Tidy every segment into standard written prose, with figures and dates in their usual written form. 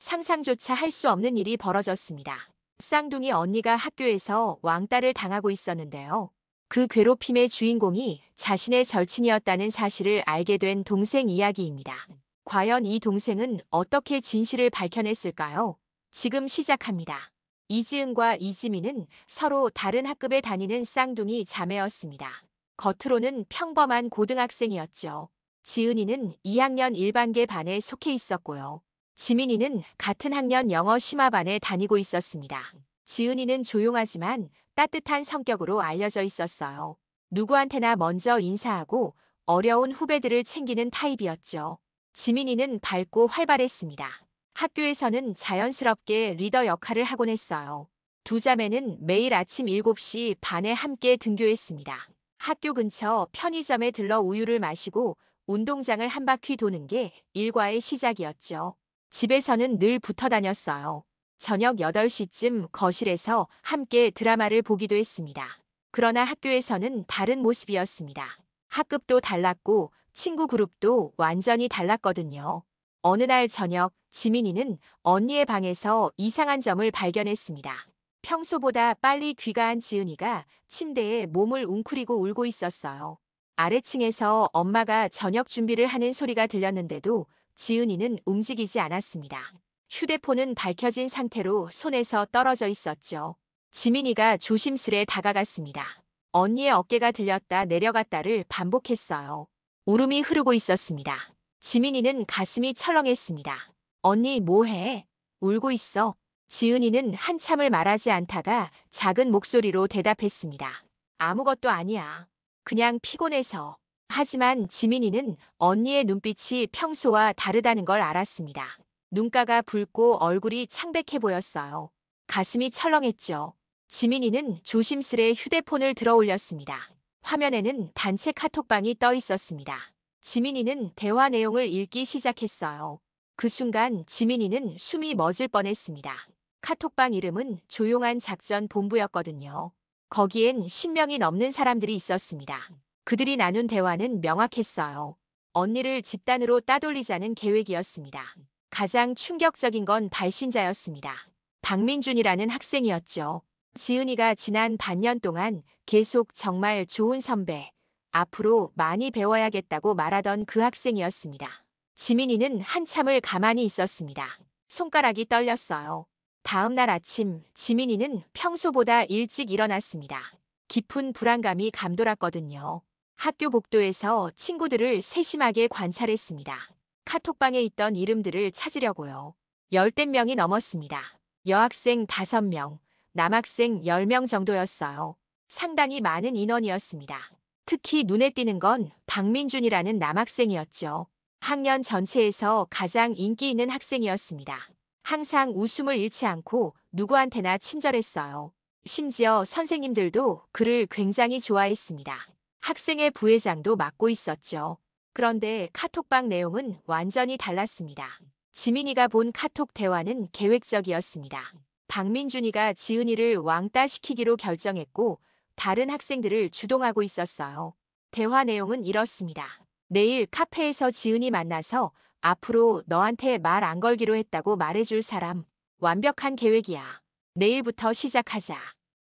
상상조차 할 수 없는 일이 벌어졌습니다. 쌍둥이 언니가 학교에서 왕따를 당하고 있었는데요. 그 괴롭힘의 주인공이 자신의 절친이었다는 사실을 알게 된 동생 이야기입니다. 과연 이 동생은 어떻게 진실을 밝혀냈을까요? 지금 시작합니다. 이지은과 이지민은 서로 다른 학급에 다니는 쌍둥이 자매였습니다. 겉으로는 평범한 고등학생이었죠. 지은이는 2학년 1반계 반에 속해 있었고요. 지민이는 같은 학년 영어 심화반에 다니고 있었습니다. 지은이는 조용하지만 따뜻한 성격으로 알려져 있었어요. 누구한테나 먼저 인사하고 어려운 후배들을 챙기는 타입이었죠. 지민이는 밝고 활발했습니다. 학교에서는 자연스럽게 리더 역할을 하곤 했어요. 두 자매는 매일 아침 7시 반에 함께 등교했습니다. 학교 근처 편의점에 들러 우유를 마시고 운동장을 한 바퀴 도는 게 일과의 시작이었죠. 집에서는 늘 붙어 다녔어요. 저녁 8시쯤 거실에서 함께 드라마를 보기도 했습니다. 그러나 학교에서는 다른 모습이었습니다. 학급도 달랐고 친구 그룹도 완전히 달랐거든요. 어느 날 저녁 지민이는 언니의 방에서 이상한 점을 발견했습니다. 평소보다 빨리 귀가한 지은이가 침대에 몸을 웅크리고 울고 있었어요. 아래층에서 엄마가 저녁 준비를 하는 소리가 들렸는데도 지은이는 움직이지 않았습니다. 휴대폰은 밝혀진 상태로 손에서 떨어져 있었죠. 지민이가 조심스레 다가갔습니다. 언니의 어깨가 들렸다 내려갔다를 반복했어요. 울음이 흐르고 있었습니다. 지민이는 가슴이 철렁했습니다. 언니 뭐해? 울고 있어. 지은이는 한참을 말하지 않다가 작은 목소리로 대답했습니다. 아무것도 아니야. 그냥 피곤해서. 하지만 지민이는 언니의 눈빛이 평소와 다르다는 걸 알았습니다. 눈가가 붉고 얼굴이 창백해 보였어요. 가슴이 철렁했죠. 지민이는 조심스레 휴대폰을 들어 올렸습니다. 화면에는 단체 카톡방이 떠 있었습니다. 지민이는 대화 내용을 읽기 시작했어요. 그 순간 지민이는 숨이 멎을 뻔했습니다. 카톡방 이름은 조용한 작전 본부였거든요. 거기엔 10명이 넘는 사람들이 있었습니다. 그들이 나눈 대화는 명확했어요. 언니를 집단으로 따돌리자는 계획이었습니다. 가장 충격적인 건 발신자였습니다. 박민준이라는 학생이었죠. 지은이가 지난 반년 동안 계속 정말 좋은 선배, 앞으로 많이 배워야겠다고 말하던 그 학생이었습니다. 지민이는 한참을 가만히 있었습니다. 손가락이 떨렸어요. 다음 날 아침 지민이는 평소보다 일찍 일어났습니다. 깊은 불안감이 감돌았거든요. 학교 복도에서 친구들을 세심하게 관찰했습니다. 카톡방에 있던 이름들을 찾으려고요. 열댓 명이 넘었습니다. 여학생 5명, 남학생 10명 정도였어요. 상당히 많은 인원이었습니다. 특히 눈에 띄는 건 박민준이라는 남학생이었죠. 학년 전체에서 가장 인기 있는 학생이었습니다. 항상 웃음을 잃지 않고 누구한테나 친절했어요. 심지어 선생님들도 그를 굉장히 좋아했습니다. 학생의 부회장도 맡고 있었죠. 그런데 카톡방 내용은 완전히 달랐습니다. 지민이가 본 카톡 대화는 계획적이었습니다. 박민준이가 지은이를 왕따시키기로 결정했고 다른 학생들을 주동하고 있었어요. 대화 내용은 이렇습니다. 내일 카페에서 지은이 만나서 앞으로 너한테 말 안 걸기로 했다고 말해줄 사람. 완벽한 계획이야. 내일부터 시작하자.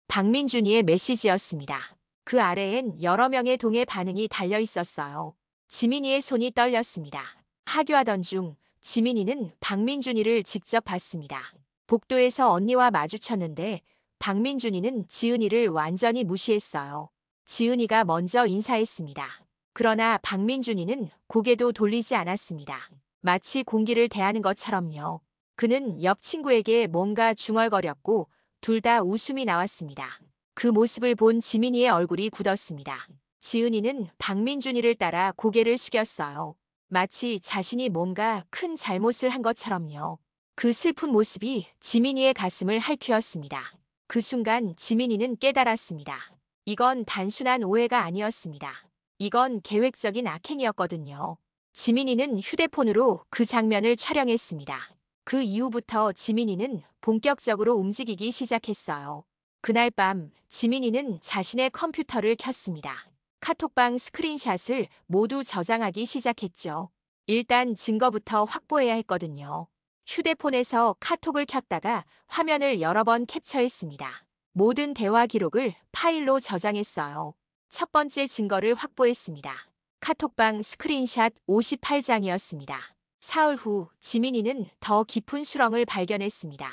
박민준이의 메시지였습니다. 그 아래엔 여러 명의 동의 반응이 달려 있었어요. 지민이의 손이 떨렸습니다. 하교하던 중 지민이는 박민준이를 직접 봤습니다. 복도에서 언니와 마주쳤는데 박민준이는 지은이를 완전히 무시했어요. 지은이가 먼저 인사했습니다. 그러나 박민준이는 고개도 돌리지 않았습니다. 마치 공기를 대하는 것처럼요. 그는 옆 친구에게 뭔가 중얼거렸고 둘 다 웃음이 나왔습니다. 그 모습을 본 지민이의 얼굴이 굳었습니다. 지은이는 박민준이를 따라 고개를 숙였어요. 마치 자신이 뭔가 큰 잘못을 한 것처럼요. 그 슬픈 모습이 지민이의 가슴을 핥히었습니다. 그 순간 지민이는 깨달았습니다. 이건 단순한 오해가 아니었습니다. 이건 계획적인 악행이었거든요. 지민이는 휴대폰으로 그 장면을 촬영했습니다. 그 이후부터 지민이는 본격적으로 움직이기 시작했어요. 그날 밤 지민이는 자신의 컴퓨터를 켰습니다. 카톡방 스크린샷을 모두 저장하기 시작했죠. 일단 증거부터 확보해야 했거든요. 휴대폰에서 카톡을 켰다가 화면을 여러 번 캡처했습니다. 모든 대화 기록을 파일로 저장했어요. 첫 번째 증거를 확보했습니다. 카톡방 스크린샷 58장이었습니다. 사흘 후 지민이는 더 깊은 수렁을 발견했습니다.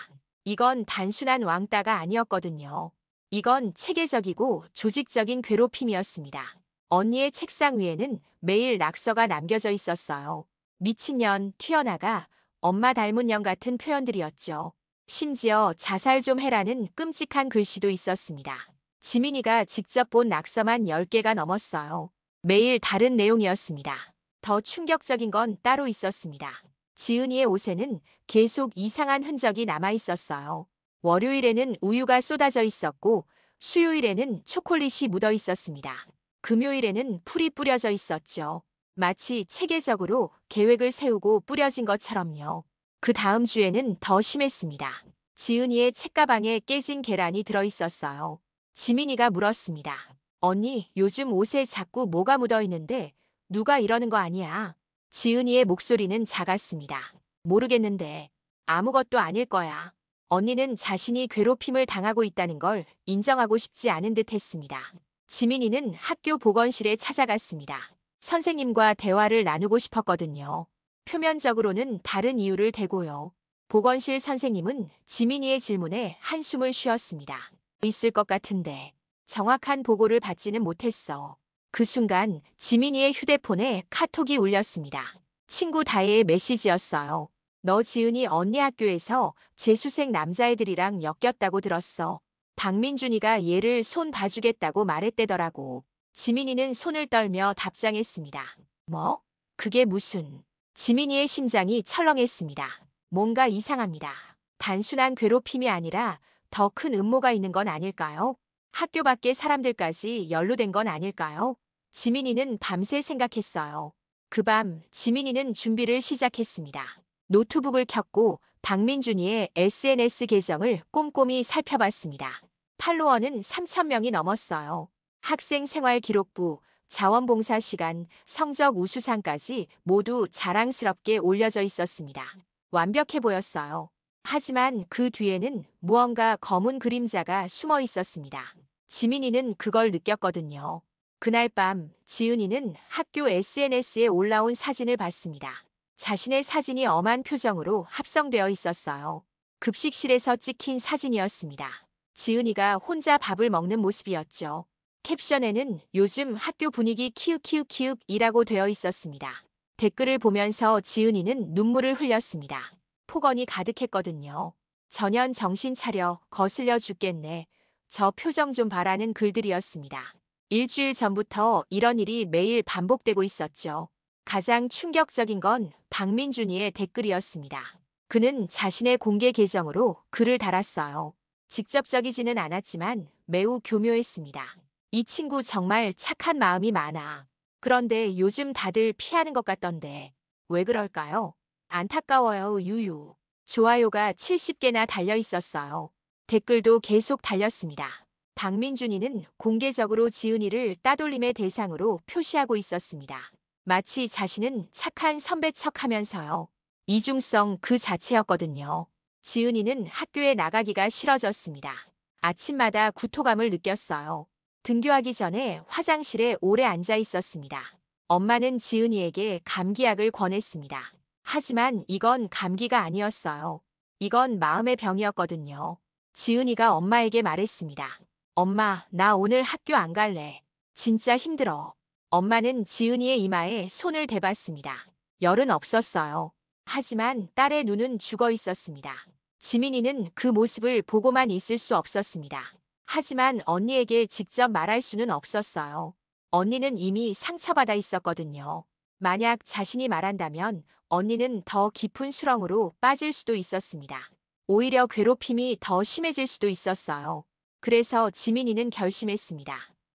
이건 단순한 왕따가 아니었거든요. 이건 체계적이고 조직적인 괴롭힘이었습니다. 언니의 책상 위에는 매일 낙서가 남겨져 있었어요. 미친년, 튀어나가, 엄마 닮은 년 같은 표현들이었죠. 심지어 자살 좀 해라는 끔찍한 글씨도 있었습니다. 지민이가 직접 본 낙서만 10개가 넘었어요. 매일 다른 내용이었습니다. 더 충격적인 건 따로 있었습니다. 지은이의 옷에는 계속 이상한 흔적이 남아 있었어요. 월요일에는 우유가 쏟아져 있었고 수요일에는 초콜릿이 묻어 있었습니다. 금요일에는 풀이 뿌려져 있었죠. 마치 체계적으로 계획을 세우고 뿌려진 것처럼요. 그 다음 주에는 더 심했습니다. 지은이의 책가방에 깨진 계란이 들어 있었어요. 지민이가 물었습니다. 언니, 요즘 옷에 자꾸 뭐가 묻어 있는데 누가 이러는 거 아니야? 지은이의 목소리는 작았습니다. 모르겠는데 아무것도 아닐 거야. 언니는 자신이 괴롭힘을 당하고 있다는 걸 인정하고 싶지 않은 듯 했습니다. 지민이는 학교 보건실에 찾아갔습니다. 선생님과 대화를 나누고 싶었거든요. 표면적으로는 다른 이유를 대고요. 보건실 선생님은 지민이의 질문에 한숨을 쉬었습니다. 있을 것 같은데 정확한 보고를 받지는 못했어. 그 순간 지민이의 휴대폰에 카톡이 울렸습니다. 친구 다혜의 메시지였어요. 너 지은이 언니 학교에서 재수생 남자애들이랑 엮였다고 들었어. 박민준이가 얘를 손 봐주겠다고 말했대더라고. 지민이는 손을 떨며 답장했습니다. 뭐? 그게 무슨... 지민이의 심장이 철렁했습니다. 뭔가 이상합니다. 단순한 괴롭힘이 아니라 더 큰 음모가 있는 건 아닐까요? 학교 밖의 사람들까지 연루된 건 아닐까요? 지민이는 밤새 생각했어요. 그 밤 지민이는 준비를 시작했습니다. 노트북을 켰고 박민준이의 SNS 계정을 꼼꼼히 살펴봤습니다. 팔로워는 3,000명이 넘었어요. 학생 생활 기록부, 자원봉사 시간, 성적 우수상까지 모두 자랑스럽게 올려져 있었습니다. 완벽해 보였어요. 하지만 그 뒤에는 무언가 검은 그림자가 숨어 있었습니다. 지민이는 그걸 느꼈거든요. 그날 밤 지은이는 학교 SNS에 올라온 사진을 봤습니다. 자신의 사진이 엄한 표정으로 합성되어 있었어요. 급식실에서 찍힌 사진이었습니다. 지은이가 혼자 밥을 먹는 모습이었죠. 캡션에는 요즘 학교 분위기 키읔키읔키읔이라고 되어 있었습니다. 댓글을 보면서 지은이는 눈물을 흘렸습니다. 폭언이 가득했거든요. 전현 정신 차려, 거슬려 죽겠네. 저 표정 좀 봐라는 글들이었습니다. 일주일 전부터 이런 일이 매일 반복되고 있었죠. 가장 충격적인 건 박민준이의 댓글이었습니다. 그는 자신의 공개 계정으로 글을 달았어요. 직접적이지는 않았지만 매우 교묘했습니다. 이 친구 정말 착한 마음이 많아. 그런데 요즘 다들 피하는 것 같던데 왜 그럴까요? 안타까워요, 유유. 좋아요가 70개나 달려 있었어요. 댓글도 계속 달렸습니다. 박민준이는 공개적으로 지은이를 따돌림의 대상으로 표시하고 있었습니다. 마치 자신은 착한 선배 척하면서요. 이중성 그 자체였거든요. 지은이는 학교에 나가기가 싫어졌습니다. 아침마다 구토감을 느꼈어요. 등교하기 전에 화장실에 오래 앉아 있었습니다. 엄마는 지은이에게 감기약을 권했습니다. 하지만 이건 감기가 아니었어요. 이건 마음의 병이었거든요. 지은이가 엄마에게 말했습니다. 엄마, 나 오늘 학교 안 갈래. 진짜 힘들어. 엄마는 지은이의 이마에 손을 대봤습니다. 열은 없었어요. 하지만 딸의 눈은 죽어 있었습니다. 지민이는 그 모습을 보고만 있을 수 없었습니다. 하지만 언니에게 직접 말할 수는 없었어요. 언니는 이미 상처받아 있었거든요. 만약 자신이 말한다면 언니는 더 깊은 수렁으로 빠질 수도 있었습니다. 오히려 괴롭힘이 더 심해질 수도 있었어요. 그래서 지민이는 결심했습니다.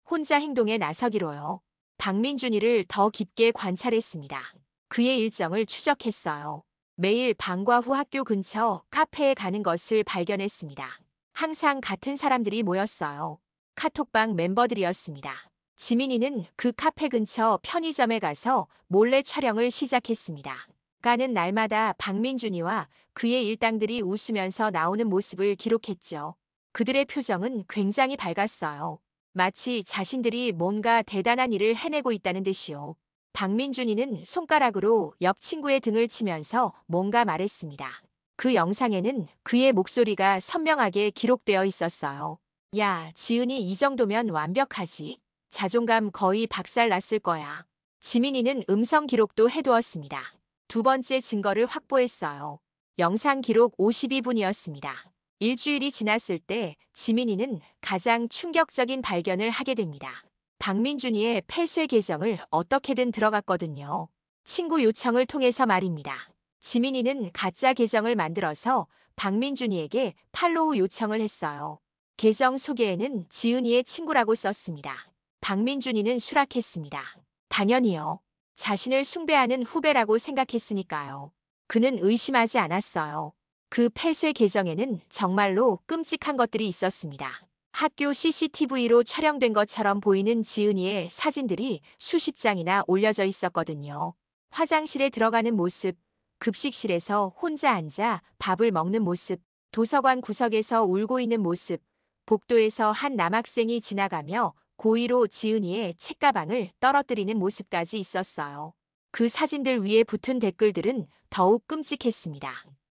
혼자 행동에 나서기로요. 박민준이를 더 깊게 관찰했습니다. 그의 일정을 추적했어요. 매일 방과 후 학교 근처 카페에 가는 것을 발견했습니다. 항상 같은 사람들이 모였어요. 카톡방 멤버들이었습니다. 지민이는 그 카페 근처 편의점에 가서 몰래 촬영을 시작했습니다. 가는 날마다 박민준이와 그의 일당들이 웃으면서 나오는 모습을 기록했죠. 그들의 표정은 굉장히 밝았어요. 마치 자신들이 뭔가 대단한 일을 해내고 있다는 듯이요. 박민준이는 손가락으로 옆 친구의 등을 치면서 뭔가 말했습니다. 그 영상에는 그의 목소리가 선명하게 기록되어 있었어요. 야, 지은이 이 정도면 완벽하지. 자존감 거의 박살났을 거야. 지민이는 음성 기록도 해두었습니다. 두 번째 증거를 확보했어요. 영상 기록 52분이었습니다. 일주일이 지났을 때 지민이는 가장 충격적인 발견을 하게 됩니다. 박민준이의 폐쇄 계정을 어떻게든 들어갔거든요. 친구 요청을 통해서 말입니다. 지민이는 가짜 계정을 만들어서 박민준이에게 팔로우 요청을 했어요. 계정 소개에는 지은이의 친구라고 썼습니다. 박민준이는 수락했습니다. 당연히요. 자신을 숭배하는 후배라고 생각했으니까요. 그는 의심하지 않았어요. 그 폐쇄 계정에는 정말로 끔찍한 것들이 있었습니다. 학교 CCTV로 촬영된 것처럼 보이는 지은이의 사진들이 수십 장이나 올려져 있었거든요. 화장실에 들어가는 모습, 급식실에서 혼자 앉아 밥을 먹는 모습, 도서관 구석에서 울고 있는 모습, 복도에서 한 남학생이 지나가며 고의로 지은이의 책가방을 떨어뜨리는 모습까지 있었어요. 그 사진들 위에 붙은 댓글들은 더욱 끔찍했습니다.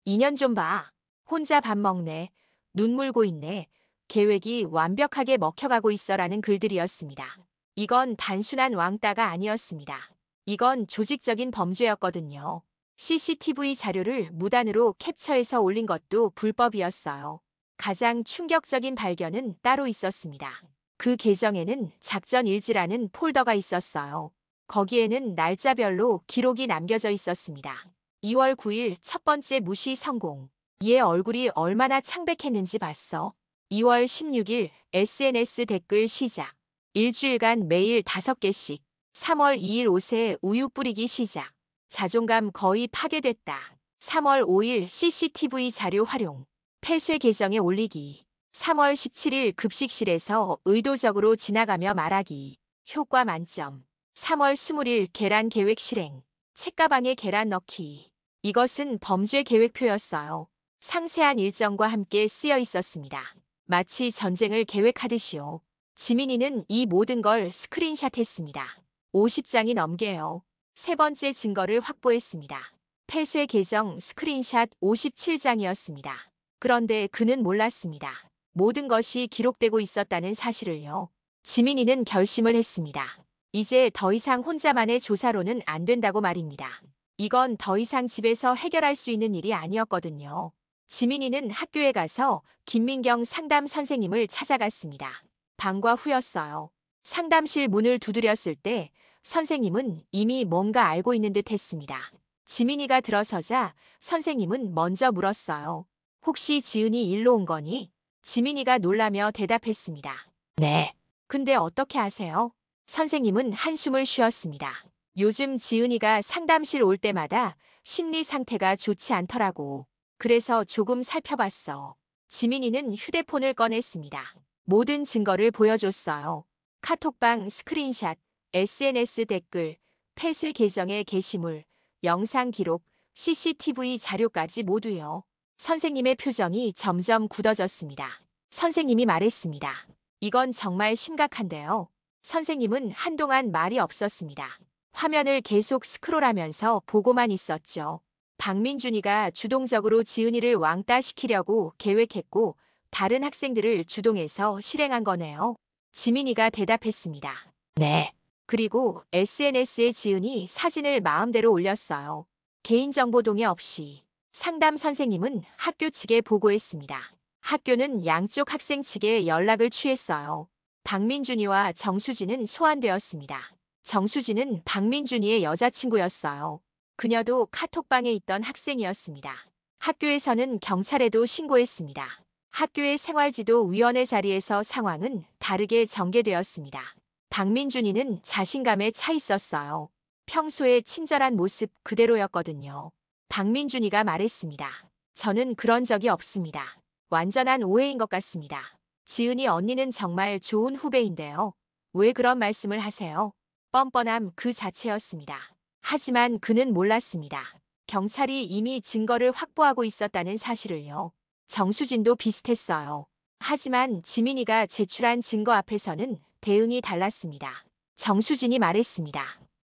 2년 좀 봐. 혼자 밥 먹네. 눈 물고 있네. 계획이 완벽하게 먹혀가고 있어라는 글들이었습니다. 이건 단순한 왕따가 아니었습니다. 이건 조직적인 범죄였거든요. CCTV 자료를 무단으로 캡처해서 올린 것도 불법이었어요. 가장 충격적인 발견은 따로 있었습니다. 그 계정에는 작전 일지라는 폴더가 있었어요. 거기에는 날짜별로 기록이 남겨져 있었습니다. 2월 9일 첫 번째 무시 성공. 얘 얼굴이 얼마나 창백했는지 봤어. 2월 16일 SNS 댓글 시작. 일주일간 매일 5개씩. 3월 2일 옷에 우유 뿌리기 시작. 자존감 거의 파괴됐다. 3월 5일 CCTV 자료 활용. 폐쇄 계정에 올리기. 3월 17일 급식실에서 의도적으로 지나가며 말하기. 효과 만점. 3월 20일 계란 계획 실행. 책가방에 계란 넣기. 이것은 범죄 계획표였어요. 상세한 일정과 함께 쓰여 있었습니다. 마치 전쟁을 계획하듯이요. 지민이는 이 모든 걸 스크린샷했습니다. 50장이 넘게요. 세 번째 증거를 확보했습니다. 폐쇄 계정 스크린샷 57장이었습니다. 그런데 그는 몰랐습니다. 모든 것이 기록되고 있었다는 사실을요. 지민이는 결심을 했습니다. 이제 더 이상 혼자만의 조사로는 안 된다고 말입니다. 이건 더 이상 집에서 해결할 수 있는 일이 아니었거든요. 지민이는 학교에 가서 김민경 상담 선생님을 찾아갔습니다. 방과 후였어요. 상담실 문을 두드렸을 때 선생님은 이미 뭔가 알고 있는 듯 했습니다. 지민이가 들어서자 선생님은 먼저 물었어요. 혹시 지은이 일로 온 거니? 지민이가 놀라며 대답했습니다. 네. 근데 어떻게 아세요? 선생님은 한숨을 쉬었습니다. 요즘 지은이가 상담실 올 때마다 심리 상태가 좋지 않더라고. 그래서 조금 살펴봤어. 지민이는 휴대폰을 꺼냈습니다. 모든 증거를 보여줬어요. 카톡방 스크린샷, SNS 댓글, 폐쇄 계정의 게시물, 영상 기록, CCTV 자료까지 모두요. 선생님의 표정이 점점 굳어졌습니다. 선생님이 말했습니다. 이건 정말 심각한데요. 선생님은 한동안 말이 없었습니다. 화면을 계속 스크롤하면서 보고만 있었죠. 박민준이가 주동적으로 지은이를 왕따시키려고 계획했고 다른 학생들을 주동해서 실행한 거네요. 지민이가 대답했습니다. 네. 그리고 SNS에 지은이 사진을 마음대로 올렸어요. 개인정보 동의 없이. 상담 선생님은 학교 측에 보고했습니다. 학교는 양쪽 학생 측에 연락을 취했어요. 박민준이와 정수진은 소환되었습니다. 정수진은 박민준이의 여자친구였어요. 그녀도 카톡방에 있던 학생이었습니다. 학교에서는 경찰에도 신고했습니다. 학교의 생활지도위원회 자리에서 상황은 다르게 전개되었습니다. 박민준이는 자신감에 차 있었어요. 평소에 친절한 모습 그대로였거든요. 박민준이가 말했습니다. 저는 그런 적이 없습니다. 완전한 오해인 것 같습니다. 지은이 언니는 정말 좋은 후배인데요. 왜 그런 말씀을 하세요? 뻔뻔함 그 자체였습니다. 하지만 그는 몰랐습니다. 경찰이 이미 증거를 확보하고 있었다는 사실을요. 정수진도 비슷했어요. 하지만 지민이가 제출한 증거 앞에서는 대응이 달랐습니다. 정수진이 말했습니다.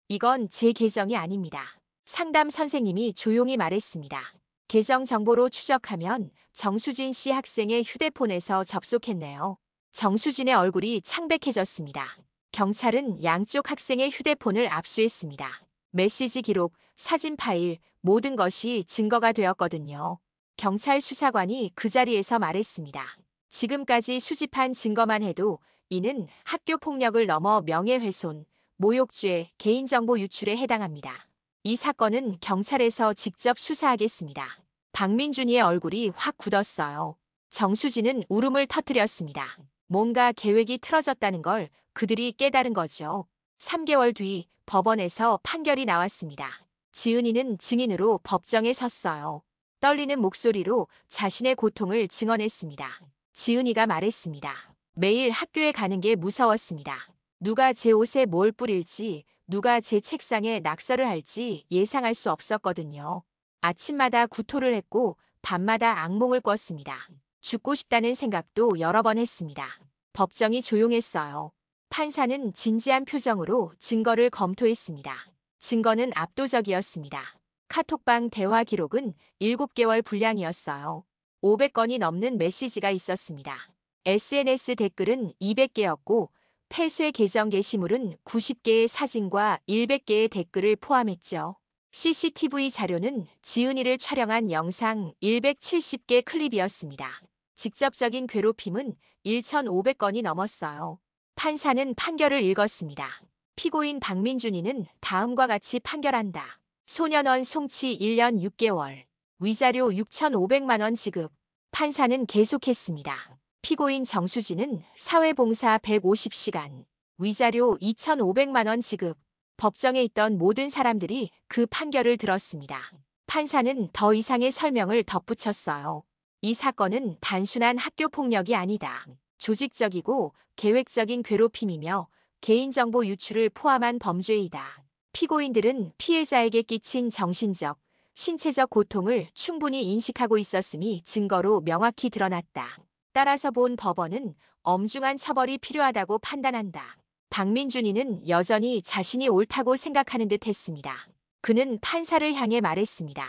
이건 제 계정이 아닙니다. 상담 선생님이 조용히 말했습니다. 계정 정보로 추적하면 정수진 씨 학생의 휴대폰에서 접속했네요. 정수진의 얼굴이 창백해졌습니다. 경찰은 양쪽 학생의 휴대폰을 압수했습니다. 메시지 기록, 사진 파일, 모든 것이 증거가 되었거든요. 경찰 수사관이 그 자리에서 말했습니다. 지금까지 수집한 증거만 해도 이는 학교 폭력을 넘어 명예훼손, 모욕죄, 개인정보 유출에 해당합니다. 이 사건은 경찰에서 직접 수사하겠습니다. 박민준이의 얼굴이 확 굳었어요. 정수진은 울음을 터뜨렸습니다. 뭔가 계획이 틀어졌다는 걸 그들이 깨달은 거죠. 3개월 뒤 법원에서 판결이 나왔습니다. 지은이는 증인으로 법정에 섰어요. 떨리는 목소리로 자신의 고통을 증언했습니다. 지은이가 말했습니다. 매일 학교에 가는 게 무서웠습니다. 누가 제 옷에 뭘 뿌릴지, 누가 제 책상에 낙서를 할지 예상할 수 없었거든요. 아침마다 구토를 했고 밤마다 악몽을 꿨습니다. 죽고 싶다는 생각도 여러 번 했습니다. 법정이 조용했어요. 판사는 진지한 표정으로 증거를 검토했습니다. 증거는 압도적이었습니다. 카톡방 대화 기록은 7개월 분량이었어요. 500건이 넘는 메시지가 있었습니다. SNS 댓글은 200개였고 폐쇄 계정 게시물은 90개의 사진과 100개의 댓글을 포함했죠. CCTV 자료는 지은이를 촬영한 영상 170개 클립이었습니다. 직접적인 괴롭힘은 1,500건이 넘었어요. 판사는 판결을 읽었습니다. 피고인 박민준이는 다음과 같이 판결한다. 소년원 송치 1년 6개월, 위자료 6,500만 원 지급. 판사는 계속했습니다. 피고인 정수진은 사회봉사 150시간, 위자료 2,500만 원 지급. 법정에 있던 모든 사람들이 그 판결을 들었습니다. 판사는 더 이상의 설명을 덧붙였어요. 이 사건은 단순한 학교 폭력이 아니다. 조직적이고 계획적인 괴롭힘이며 개인정보 유출을 포함한 범죄이다. 피고인들은 피해자에게 끼친 정신적, 신체적 고통을 충분히 인식하고 있었음이 증거로 명확히 드러났다. 따라서 본 법원은 엄중한 처벌이 필요하다고 판단한다. 박민준이는 여전히 자신이 옳다고 생각하는 듯 했습니다. 그는 판사를 향해 말했습니다.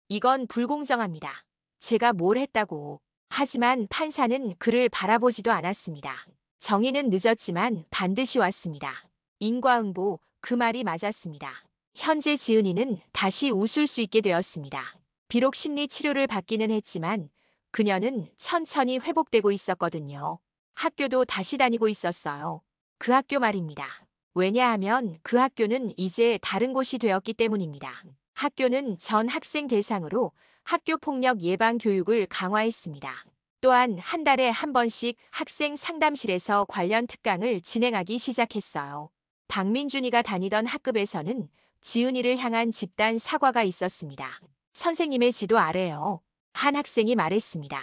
이건 불공정합니다. 제가 뭘 했다고. 하지만 판사는 그를 바라보지도 않았습니다. 정의는 늦었지만 반드시 왔습니다. 인과응보, 그 말이 맞았습니다. 현재 지은이는 다시 웃을 수 있게 되었습니다. 비록 심리 치료를 받기는 했지만 그녀는 천천히 회복되고 있었거든요. 학교도 다시 다니고 있었어요. 그 학교 말입니다. 왜냐하면 그 학교는 이제 다른 곳이 되었기 때문입니다. 학교는 전 학생 대상으로 학교폭력 예방 교육을 강화했습니다. 또한 한 달에 한 번씩 학생 상담실에서 관련 특강을 진행하기 시작했어요. 박민준이가 다니던 학급에서는 지은이를 향한 집단 사과가 있었습니다. 선생님의 지도 아래요. 한 학생이 말했습니다.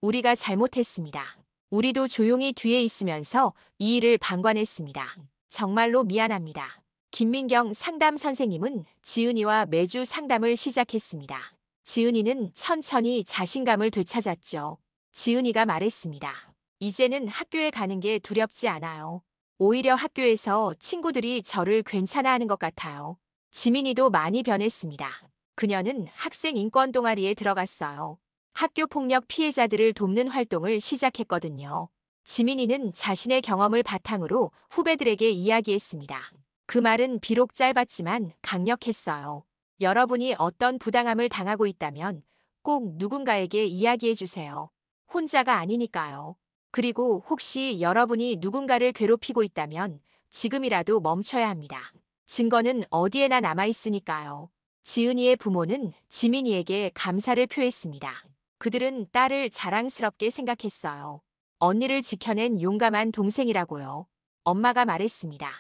우리가 잘못했습니다. 우리도 조용히 뒤에 있으면서 이 일을 방관했습니다. 정말로 미안합니다. 김민경 상담 선생님은 지은이와 매주 상담을 시작했습니다. 지은이는 천천히 자신감을 되찾았죠. 지은이가 말했습니다. 이제는 학교에 가는 게 두렵지 않아요. 오히려 학교에서 친구들이 저를 괜찮아하는 것 같아요. 지민이도 많이 변했습니다. 그녀는 학생 인권 동아리에 들어갔어요. 학교 폭력 피해자들을 돕는 활동을 시작했거든요. 지민이는 자신의 경험을 바탕으로 후배들에게 이야기했습니다. 그 말은 비록 짧았지만 강력했어요. 여러분이 어떤 부당함을 당하고 있다면 꼭 누군가에게 이야기해 주세요. 혼자가 아니니까요. 그리고 혹시 여러분이 누군가를 괴롭히고 있다면 지금이라도 멈춰야 합니다. 증거는 어디에나 남아있으니까요. 지은이의 부모는 지민이에게 감사를 표했습니다. 그들은 딸을 자랑스럽게 생각했어요. 언니를 지켜낸 용감한 동생이라고요. 엄마가 말했습니다.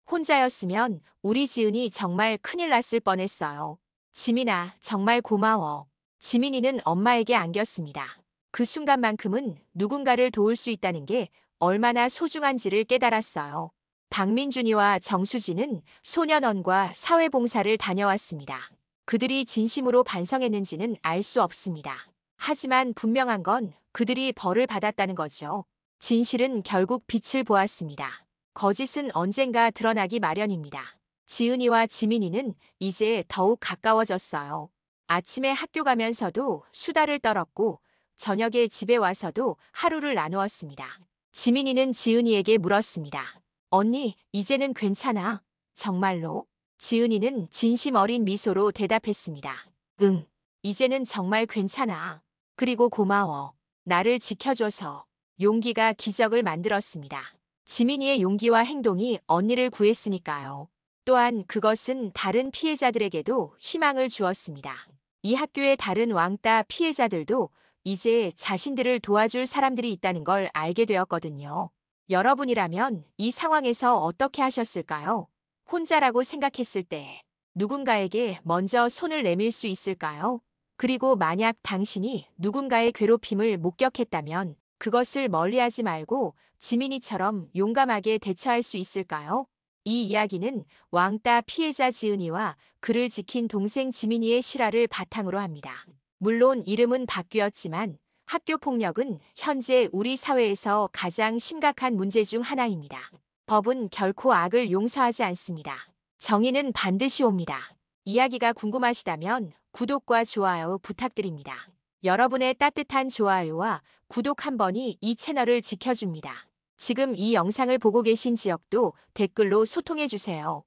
혼자였으면 우리 지은이 정말 큰일 났을 뻔했어요. 지민아, 정말 고마워. 지민이는 엄마에게 안겼습니다. 그 순간만큼은 누군가를 도울 수 있다는 게 얼마나 소중한지를 깨달았어요. 박민준이와 정수진은 소년원과 사회봉사를 다녀왔습니다. 그들이 진심으로 반성했는지는 알 수 없습니다. 하지만 분명한 건 그들이 벌을 받았다는 거죠. 진실은 결국 빛을 보았습니다. 거짓은 언젠가 드러나기 마련입니다. 지은이와 지민이는 이제 더욱 가까워졌어요. 아침에 학교 가면서도 수다를 떨었고 저녁에 집에 와서도 하루를 나누었습니다. 지민이는 지은이에게 물었습니다. 언니, 이제는 괜찮아? 정말로? 지은이는 진심 어린 미소로 대답했습니다. 응, 이제는 정말 괜찮아. 그리고 고마워. 나를 지켜줘서. 용기가 기적을 만들었습니다. 지민이의 용기와 행동이 언니를 구했으니까요. 또한 그것은 다른 피해자들에게도 희망을 주었습니다. 이 학교의 다른 왕따 피해자들도 이제 자신들을 도와줄 사람들이 있다는 걸 알게 되었거든요. 여러분이라면 이 상황에서 어떻게 하셨을까요? 혼자라고 생각했을 때 누군가에게 먼저 손을 내밀 수 있을까요? 그리고 만약 당신이 누군가의 괴롭힘을 목격했다면 그것을 멀리하지 말고 지민이처럼 용감하게 대처할 수 있을까요? 이 이야기는 왕따 피해자 지은이와 그를 지킨 동생 지민이의 실화를 바탕으로 합니다. 물론 이름은 바뀌었지만 학교 폭력은 현재 우리 사회에서 가장 심각한 문제 중 하나입니다. 법은 결코 악을 용서하지 않습니다. 정의는 반드시 옵니다. 이야기가 궁금하시다면 구독과 좋아요 부탁드립니다. 여러분의 따뜻한 좋아요와 구독 한 번이 이 채널을 지켜줍니다. 지금 이 영상을 보고 계신 지역도 댓글로 소통해주세요.